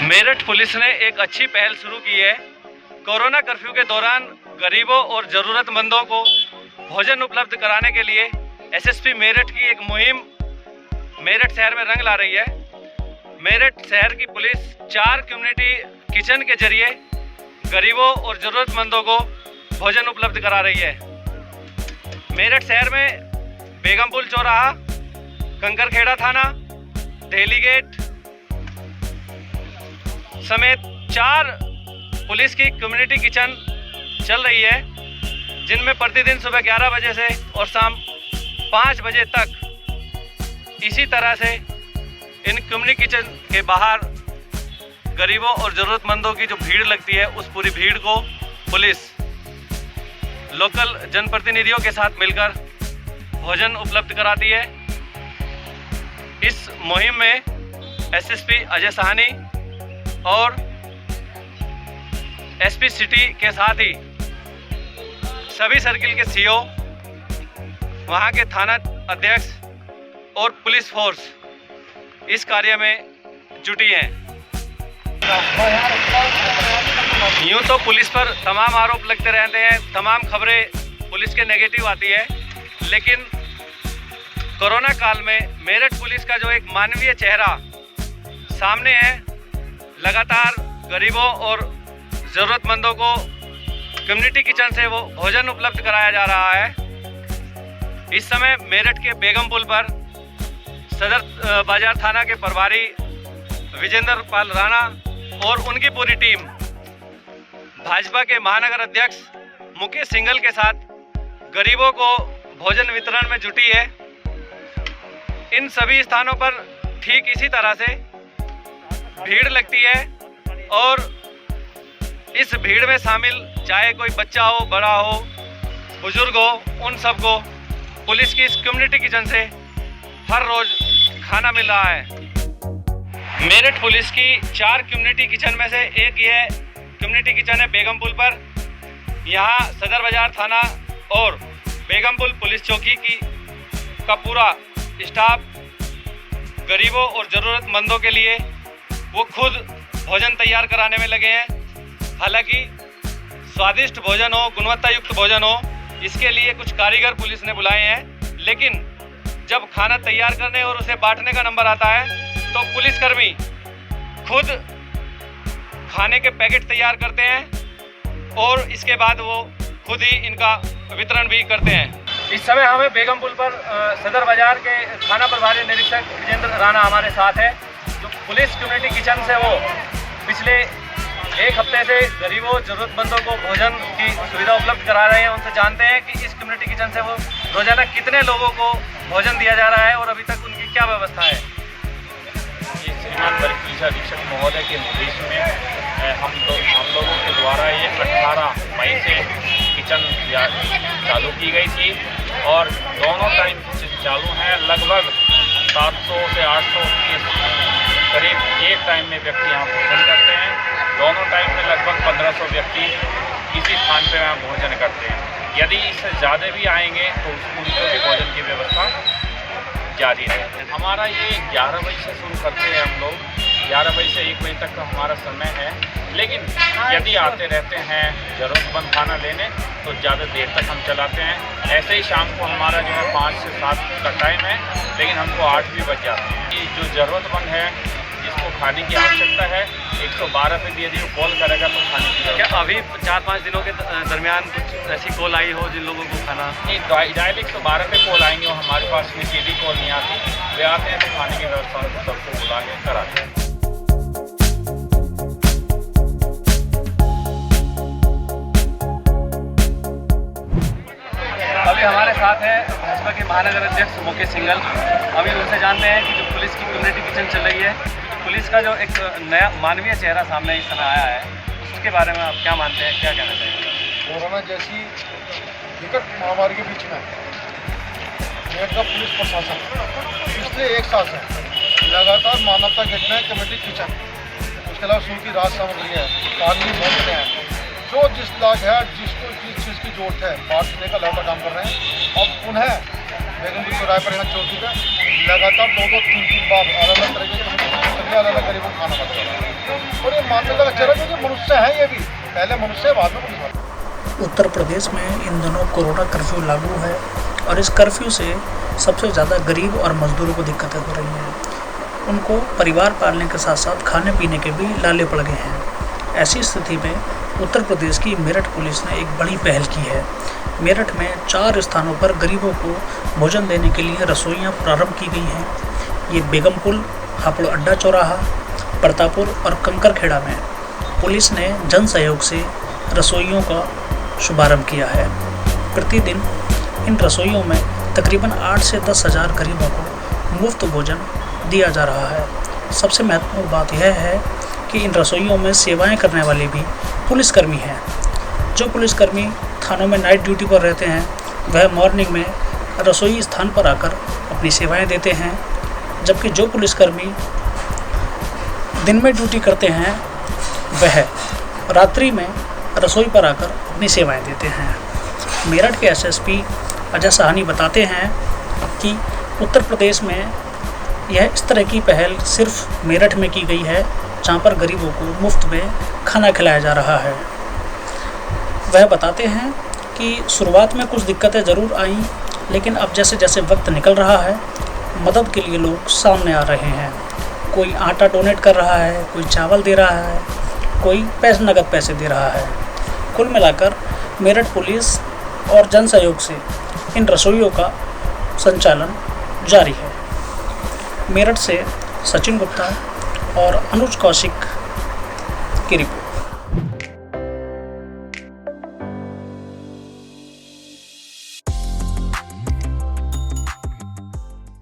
Meerut police ने एक अच्छी पहल शुरू की है। कोरोना कर्फ्यू के दौरान गरीबों और ज़रूरतमंदों को भोजन उपलब्ध कराने के लिए एसएसपी मेरठ की एक मुहिम मेरठ शहर में रंग ला रही है। मेरठ शहर की पुलिस 4 कम्युनिटी किचन के जरिए गरीबों और ज़रूरतमंदों को भोजन उपलब्ध करा रही है। मेरठ शहर में बेगमपुल चौराहा, कंकरखेड़ा थाना, देहली गेट समेत 4 पुलिस की कम्युनिटी किचन चल रही है, जिनमें प्रतिदिन सुबह 11 बजे से और शाम 5 बजे तक इसी तरह से इन कम्युनिटी किचन के बाहर गरीबों और ज़रूरतमंदों की जो भीड़ लगती है, उस पूरी भीड़ को पुलिस लोकल जनप्रतिनिधियों के साथ मिलकर भोजन उपलब्ध कराती है। इस मुहिम में एसएसपी अजय साहनी और एसपी सिटी के साथ ही सभी सर्किल के सीओ, वहां के थाना अध्यक्ष और पुलिस फोर्स इस कार्य में जुटी हैं। यूं तो पुलिस पर तमाम आरोप लगते रहते हैं, तमाम खबरें पुलिस के नेगेटिव आती है, लेकिन कोरोना काल में मेरठ पुलिस का जो एक मानवीय चेहरा सामने है, लगातार गरीबों और ज़रूरतमंदों को कम्युनिटी किचन से वो भोजन उपलब्ध कराया जा रहा है। इस समय मेरठ के बेगमपुल पर सदर बाजार थाना के प्रभारी विजेंद्र पाल राणा और उनकी पूरी टीम भाजपा के महानगर अध्यक्ष मुकेश सिंघल के साथ गरीबों को भोजन वितरण में जुटी है। इन सभी स्थानों पर ठीक इसी तरह से भीड़ लगती है और इस भीड़ में शामिल चाहे कोई बच्चा हो, बड़ा हो, बुजुर्ग हो, उन सबको पुलिस की इस कम्युनिटी किचन से हर रोज खाना मिल रहा है। मेरठ पुलिस की 4 कम्युनिटी किचन में से एक यह कम्युनिटी किचन है बेगमपुल पर। यहाँ सदर बाजार थाना और बेगमपुल पुलिस चौकी का पूरा स्टाफ गरीबों और ज़रूरतमंदों के लिए वो खुद भोजन तैयार कराने में लगे हैं। हालांकि स्वादिष्ट भोजन हो, गुणवत्ता युक्त भोजन हो, इसके लिए कुछ कारीगर पुलिस ने बुलाए हैं, लेकिन जब खाना तैयार करने और उसे बांटने का नंबर आता है तो पुलिसकर्मी खुद खाने के पैकेट तैयार करते हैं और इसके बाद वो खुद ही इनका वितरण भी करते हैं। इस समय हमें बेगमपुल पर सदर बाजार के थाना प्रभारी निरीक्षक विजेंद्र राणा हमारे साथ है, जो पुलिस कम्युनिटी किचन से वो पिछले 1 हफ्ते से गरीबों ज़रूरतमंदों को भोजन की सुविधा उपलब्ध करा रहे हैं। उनसे जानते हैं कि इस कम्युनिटी किचन से वो रोजाना कितने लोगों को भोजन दिया जा रहा है और अभी तक उनकी क्या व्यवस्था है। श्रीमान वरिष्ठ पुलिस अधीक्षक महोदय के निर्देश में हम लोगों के द्वारा ये 18 मई से किचन चालू की गई थी और दोनों टाइम चालू हैं। लगभग 700 से 800 के करीब एक टाइम में व्यक्ति यहाँ भोजन करते हैं। दोनों टाइम में लगभग 1500 व्यक्ति इसी स्थान पर यहाँ भोजन करते हैं। यदि इससे ज़्यादा भी आएंगे तो उनको भी भोजन की व्यवस्था जारी है। हमारा ये 11 बजे से शुरू करते हैं हम लोग, 11 बजे से 1 बजे तक का हमारा समय है, लेकिन यदि आते रहते हैं ज़रूरतमंद खाना लेने तो ज़्यादा देर तक हम चलाते हैं। ऐसे ही शाम को हमारा जो है 5 से 7 का टाइम है, लेकिन हमको 8 भी बज जाते हैं। कि जो ज़रूरतमंद है, जिसको खाने की आवश्यकता है, 112 पे भी यदि वो कॉल करेगा तो खाने की क्या अभी 4-5 दिनों के दरमियान कुछ ऐसी कॉल आई हो जिन लोगों को खाना? डायल 112 पे कॉल आएंगे और हमारे पास में सीधी कॉल नहीं आती, वे आते हैं तो खाने की व्यवस्था उनको सबको बुला के कराते हैं। अभी हमारे साथ है भाजपा के महानगर अध्यक्ष मुकेश सिंघल। अभी उनसे जानते हैं कि जो पुलिस की कम्युनिटी किचन चल रही है, पुलिस का जो एक नया मानवीय चेहरा सामने इस समय आया है, उसके बारे में आप क्या मानते हैं, क्या कहना चाहिए? कोरोना जैसी विकट महामारी के बीच में मेरठ का पुलिस प्रशासन पिछले 1 साल से लगातार मानवता घटना कमेटी किचन, उसके अलावा सूखी राहत सामग्री है, पानी मोटरें हैं, जो जिस लायक है, जिसको जिस चीज़ की जरूरत है बांटने का लगातार काम कर रहे हैं। और उन्हें बेगमपुल चौराहे पर यहाँ चौकी पर लगातार 2-2, 3-3 बार अलग अलग तरीके के अलग अलग गरीबों को खाना पड़ता है। और ये मानने लगा चला क्योंकि मनुष्य हैं ये भी, पहले मनुष्य बाद में पुलिस वाले। उत्तर प्रदेश में इन दिनों कोरोना कर्फ्यू लागू है और इस कर्फ्यू से सबसे ज़्यादा गरीब और मजदूरों को दिक्कतें हो रही हैं। उनको परिवार पालने के साथ साथ खाने पीने के भी लाले पड़ गए हैं। ऐसी स्थिति में उत्तर प्रदेश की मेरठ पुलिस ने एक बड़ी पहल की है। मेरठ में 4 स्थानों पर गरीबों को भोजन देने के लिए रसोइयाँ प्रारंभ की गई हैं। ये बेगमपुल, हापुड़ अड्डा चौराहा, प्रतापुर और कंकरखेड़ा में पुलिस ने जन सहयोग से रसोइयों का शुभारंभ किया है। प्रतिदिन इन रसोइयों में तकरीबन 8 से 10 हज़ार गरीबों को मुफ्त भोजन दिया जा रहा है। सबसे महत्वपूर्ण बात यह है कि इन रसोइयों में सेवाएं करने वाले भी पुलिसकर्मी हैं। जो पुलिसकर्मी थानों में नाइट ड्यूटी पर रहते हैं वह मॉर्निंग में रसोई स्थान पर आकर अपनी सेवाएं देते हैं, जबकि जो पुलिसकर्मी दिन में ड्यूटी करते हैं वह रात्रि में रसोई पर आकर अपनी सेवाएं देते हैं। मेरठ के एसएसपी अजय साहनी बताते हैं कि उत्तर प्रदेश में यह इस तरह की पहल सिर्फ मेरठ में की गई है जहां पर गरीबों को मुफ्त में खाना खिलाया जा रहा है। वह बताते हैं कि शुरुआत में कुछ दिक्कतें ज़रूर आईं, लेकिन अब जैसे जैसे वक्त निकल रहा है मदद के लिए लोग सामने आ रहे हैं। कोई आटा डोनेट कर रहा है, कोई चावल दे रहा है, कोई नगद पैसे दे रहा है। कुल मिलाकर मेरठ पुलिस और जन सहयोग से इन रसोइयों का संचालन जारी है। मेरठ से सचिन गुप्ता और अनुज कौशिक की रिपोर्ट।